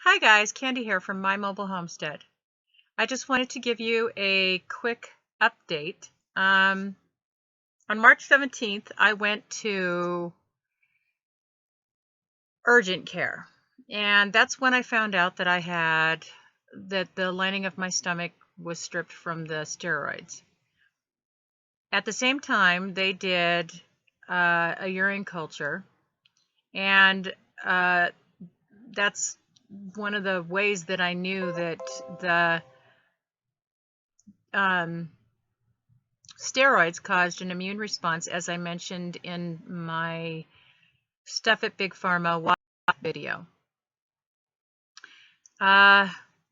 Hi guys, Candy here from My Mobile Homestead. I just wanted to give you a quick update. On March 17th, I went to urgent care, and that's when I found out that the lining of my stomach was stripped from the steroids. At the same time, they did a urine culture, and that's one of the ways that I knew that the um, steroids caused an immune response, as I mentioned in my Stuff at Big Pharma video. And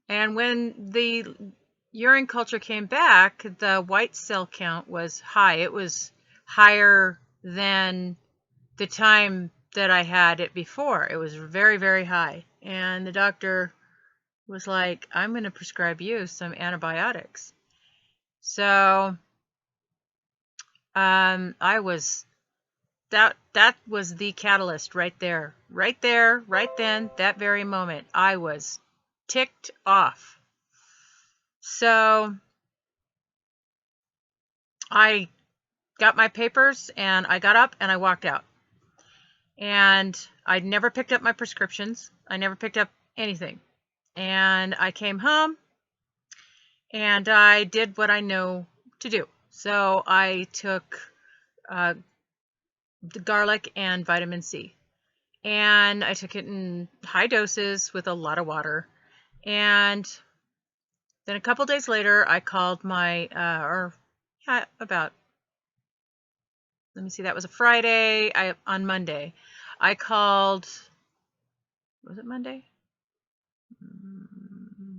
when the urine culture came back, the white cell count was high. It was higher than the time that I had it before. It was very, very high. And the doctor was like, I'm going to prescribe you some antibiotics. So I was that was the catalyst right there, right then, that very moment. I was ticked off. So I got my papers and I got up and I walked out. And I never picked up my prescriptions. I never picked up anything. And I came home and I did what I know to do. So I took the garlic and vitamin C. And I took it in high doses with a lot of water. And then a couple days later, I called my, let me see, that was a Friday. On Monday, I called, was it Monday?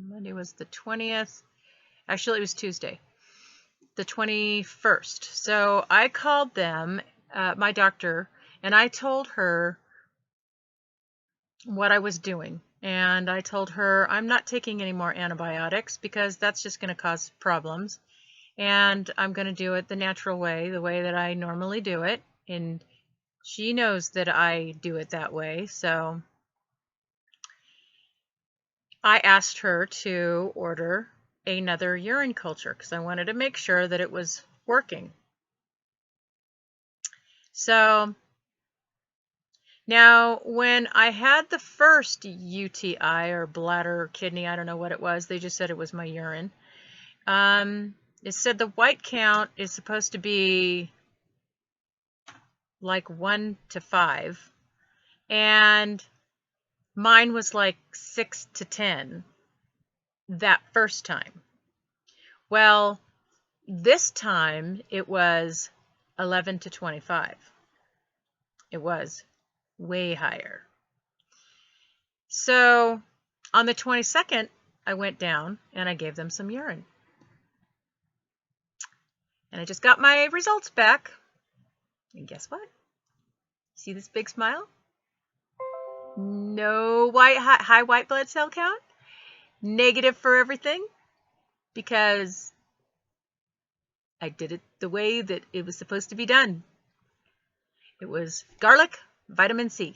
Monday was the 20th. Actually, it was Tuesday, the 21st. So I called them, my doctor, and I told her what I was doing. And I told her I'm not taking any more antibiotics because that's just going to cause problems. And I'm going to do it the natural way, the way that I normally do it. And she knows that I do it that way. So I asked her to order another urine culture because I wanted to make sure that it was working. So now, when I had the first UTI or bladder or kidney, I don't know what it was, they just said it was my urine. It said the white count is supposed to be like 1 to 5, and mine was like 6 to 10 that first time. Well, this time it was 11 to 25. It was way higher. So on the 22nd, I went down and I gave them some urine. And I just got my results back. And guess what? See this big smile? No high white blood cell count. Negative for everything because I did it the way that it was supposed to be done. It was garlic, vitamin C,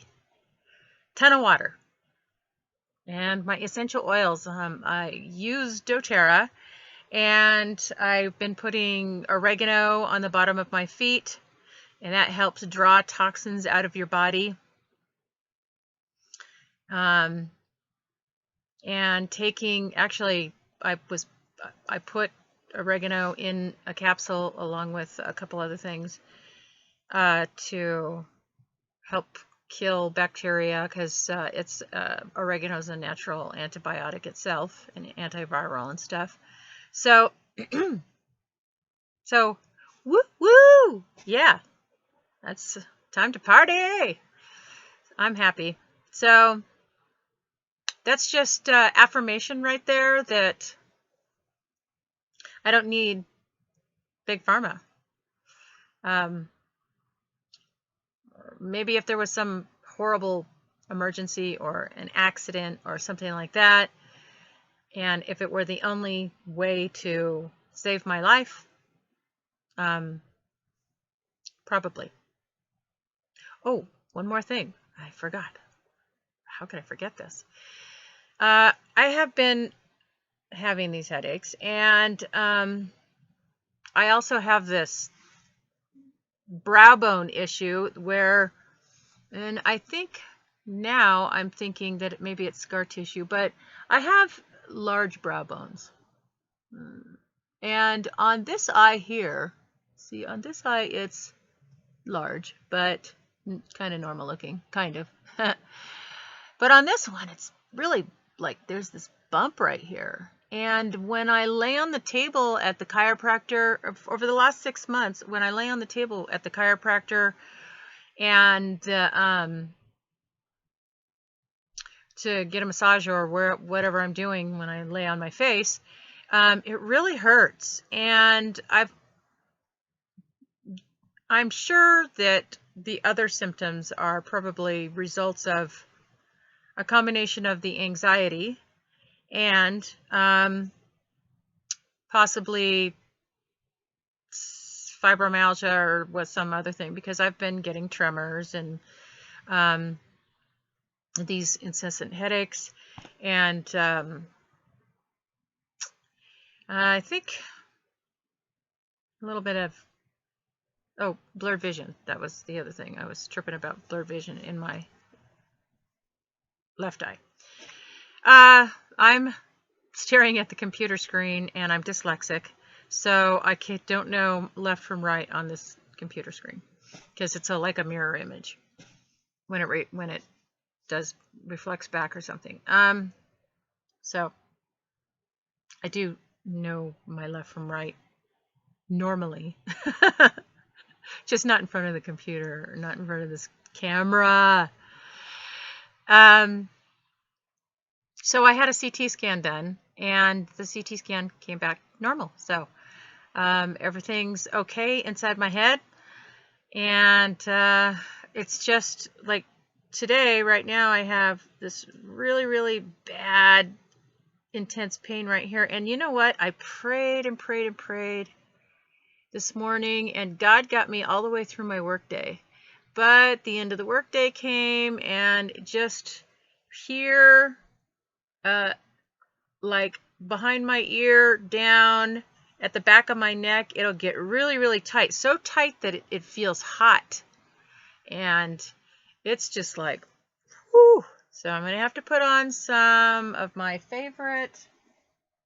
ton of water, and my essential oils. I use doTERRA, and I've been putting oregano on the bottom of my feet, and that helps draw toxins out of your body. And actually, I put oregano in a capsule along with a couple other things to help kill bacteria because oregano is a natural antibiotic itself and antiviral and stuff. So, woo, yeah, that's time to party. I'm happy. So that's just affirmation right there that I don't need Big Pharma. Maybe if there was some horrible emergency or an accident or something like that, and if it were the only way to save my life, probably. Oh, one more thing. I forgot. How could I forget this? I have been having these headaches, and I also have this brow bone issue where, and I think now I'm thinking that maybe it's scar tissue, but I have large brow bones. And on this eye here, see, on this eye it's large, but kind of normal looking, kind of. But on this one, it's really like there's this bump right here. And when I lay on the table at the chiropractor, over the last 6 months, when I lay on the table at the chiropractor and to get a massage or whatever I'm doing when I lay on my face, it really hurts. And I'm sure that the other symptoms are probably results of a combination of the anxiety and possibly fibromyalgia or was some other thing, because I've been getting tremors and these incessant headaches, and I think a little bit of blurred vision. That was the other thing. I was tripping about blurred vision in my left eye. I'm staring at the computer screen, and I'm dyslexic, so I don't know left from right on this computer screen because it's like a mirror image when it does reflects back or something. So I do know my left from right normally, just not in front of the computer, or not in front of this camera. So I had a CT scan done, and the CT scan came back normal. So everything's okay inside my head, and it's just like today, right now, I have this really, really bad, intense pain right here. And you know what? I prayed and prayed and prayed this morning, and God got me all the way through my workday. But the end of the workday came, and just here, like behind my ear, down at the back of my neck, it'll get really, really tight. So tight that it feels hot. And it's just like, whew. So I'm going to have to put on some of my favorite.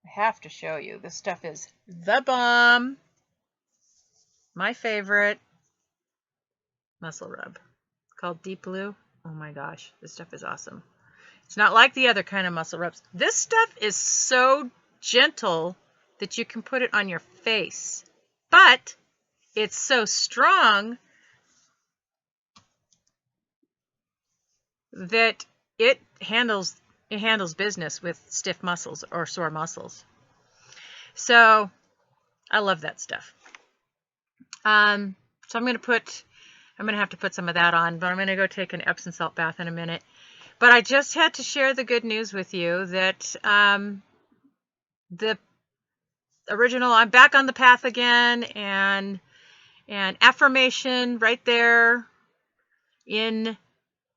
I have to show you. This stuff is the bomb. My favorite muscle rub called Deep Blue. Oh my gosh, this stuff is awesome. It's not like the other kind of muscle rubs. This stuff is so gentle that you can put it on your face, but it's so strong that it handles business with stiff muscles or sore muscles. So I love that stuff. So I'm going to have to put some of that on, but I'm going to go take an Epsom salt bath in a minute. But I just had to share the good news with you that the original, I'm back on the path again, and affirmation right there in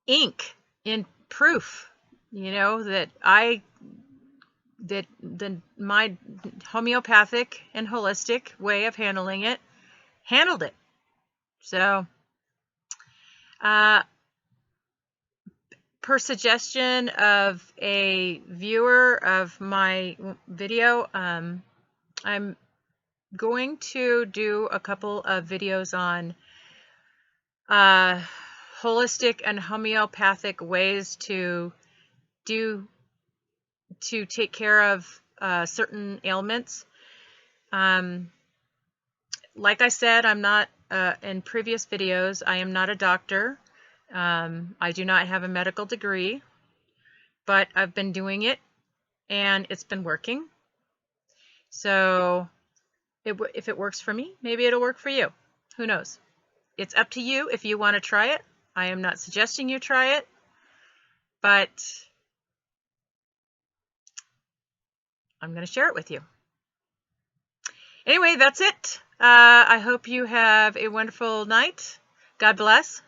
ink, in proof, that my homeopathic and holistic way of handling it handled it. So per suggestion of a viewer of my video, I'm going to do a couple of videos on holistic and homeopathic ways to take care of certain ailments. Like I said, I'm not in previous videos, I am not a doctor. I do not have a medical degree, but I've been doing it, and it's been working. So if it works for me, maybe it'll work for you. Who knows? It's up to you if you want to try it. I am not suggesting you try it, but I'm going to share it with you. Anyway, that's it. I hope you have a wonderful night. God bless.